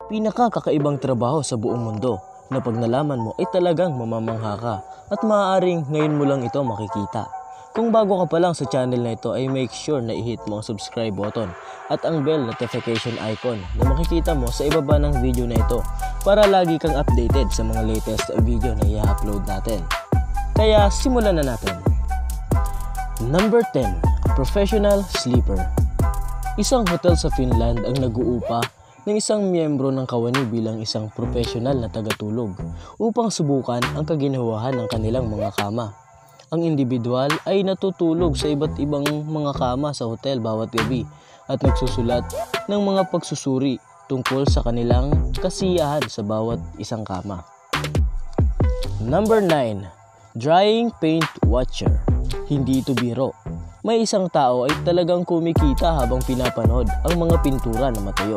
Pinakakakaibang trabaho sa buong mundo na pag nalaman mo ay talagang mamamangha ka at maaaring ngayon mo lang ito makikita. Kung bago ka pa lang sa channel na ito ay make sure na i-hit mo ang subscribe button at ang bell notification icon na makikita mo sa ibaba ng video na ito para lagi kang updated sa mga latest video na i-upload natin. Kaya simulan na natin. Number 10. Professional Sleeper. Isang hotel sa Finland ang nag-uupa ng isang miyembro ng kawani bilang isang professional na tagatulog upang subukan ang kaginawahan ng kanilang mga kama. Ang individual ay natutulog sa iba't ibang mga kama sa hotel bawat gabi at nagsusulat ng mga pagsusuri tungkol sa kanilang kasiyahan sa bawat isang kama. Number 9. Drying Paint Watcher. Hindi ito biro. May isang tao ay talagang kumikita habang pinapanood ang mga pintura na matuyo.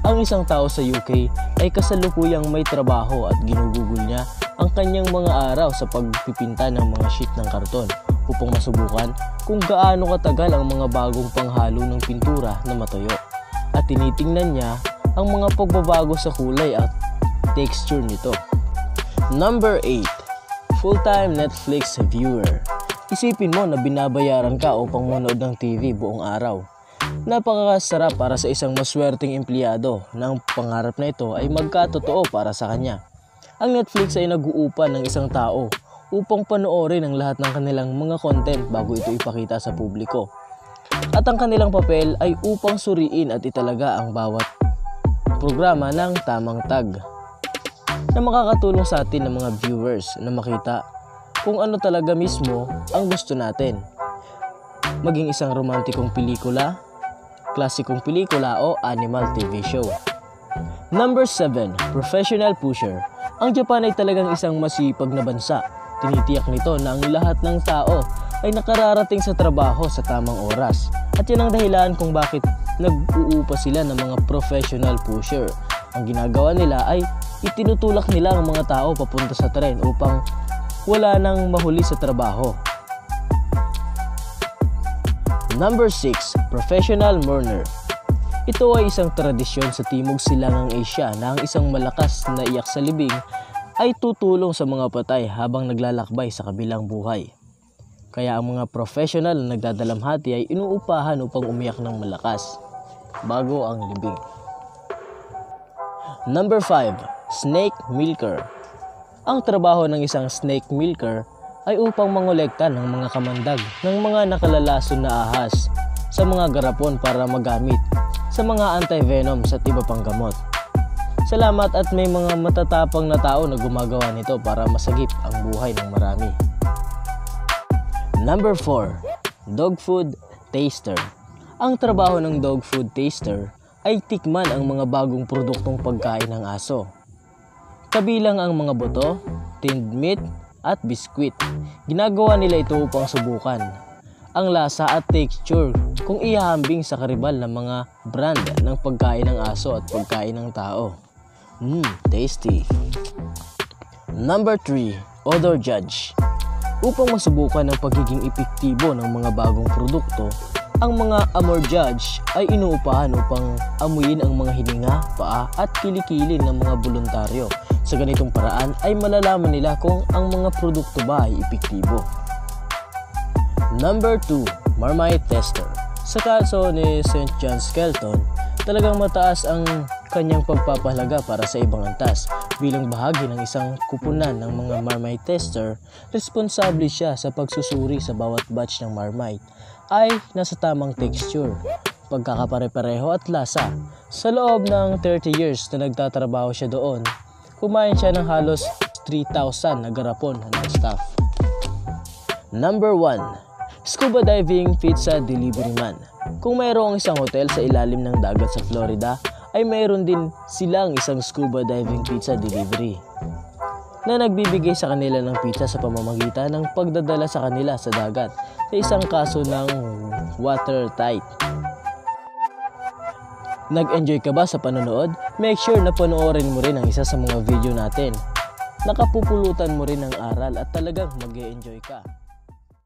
Ang isang tao sa UK ay kasalukuyang may trabaho at ginugugol niya ang kanyang mga araw sa pagpipinta ng mga sheet ng karton upang masubukan kung gaano katagal ang mga bagong panghalo ng pintura na matuyo. At tinitingnan niya ang mga pagbabago sa kulay at texture nito. Number 8. Full-time Netflix viewer. Isipin mo na binabayaran ka upang manood ng TV buong araw. Napakasarap para sa isang maswerteng empleyado na ang pangarap na ito ay magkatotoo para sa kanya. Ang Netflix ay nag-uupa ng isang tao upang panoorin ang lahat ng kanilang mga content bago ito ipakita sa publiko. At ang kanilang papel ay upang suriin at italaga ang bawat programa ng tamang tag na makakatulong sa atin ng mga viewers na makita kung ano talaga mismo ang gusto natin. Maging isang romantikong pelikula, klasikong pelikula o animal TV show. Number 7. Professional Pusher. Ang Japan ay talagang isang masipag na bansa. Tinitiyak nito na ang lahat ng tao ay nakararating sa trabaho sa tamang oras. At yan ang dahilan kung bakit nag-uupa sila ng mga professional pusher. Ang ginagawa nila ay itinutulak nila ang mga tao papunta sa tren upang wala nang mahuli sa trabaho. Number 6. Professional Mourner. Ito ay isang tradisyon sa Timog Silangang Asia na ang isang malakas na iyak sa libing ay tutulong sa mga patay habang naglalakbay sa kabilang buhay. Kaya ang mga professional na nagdadalamhati ay inuupahan upang umiyak ng malakas bago ang libing. Number 5. Snake Milker. Ang trabaho ng isang snake milker ay upang mangolekta ng mga kamandag ng mga nakalalason na ahas sa mga garapon para magamit sa mga anti-venoms at iba pang gamot. Salamat at may mga matatapang na tao na gumagawa nito para masagip ang buhay ng marami. Number 4. Dog Food Taster. Ang trabaho ng dog food taster ay tikman ang mga bagong produktong pagkain ng aso. Kabilang ang mga buto, tinned meat at biskwit. Ginagawa nila ito upang subukan ang lasa at texture kung ihahambing sa karibal ng mga brand ng pagkain ng aso at pagkain ng tao. Tasty. Number 3. Odor Judge. Upang masubukan ang pagiging epektibo ng mga bagong produkto, ang mga Amor Judge ay inuupahan upang amuyin ang mga hininga, paa at kilikili ng mga voluntaryo. Sa ganitong paraan ay malalaman nila kung ang mga produkto ba ay epektibo. Number 2. Marmite Tester. Sa kaso ni St. John Skelton, talagang mataas ang kanyang pagpapahalaga para sa ibang antas. Bilang bahagi ng isang kupunan ng mga Marmite Tester, responsable siya sa pagsusuri sa bawat batch ng Marmite ay nasa tamang texture, pagkakapare-pareho at lasa. Sa loob ng 30 years na nagtatrabaho siya doon, kumain siya ng halos 3,000 na garapon ng staff. Number 1. Scuba Diving Pizza Delivery Man. Kung mayroong isang hotel sa ilalim ng dagat sa Florida, ay mayroon din silang isang scuba diving pizza delivery na nagbibigay sa kanila ng pizza sa pamamagitan ng pagdadala sa kanila sa dagat sa isang kaso ng watertight. Nag-enjoy ka ba sa panonood? Make sure na panoorin mo rin ang isa sa mga video natin. Nakapupulutan mo rin ng aral at talagang mag-e-enjoy ka.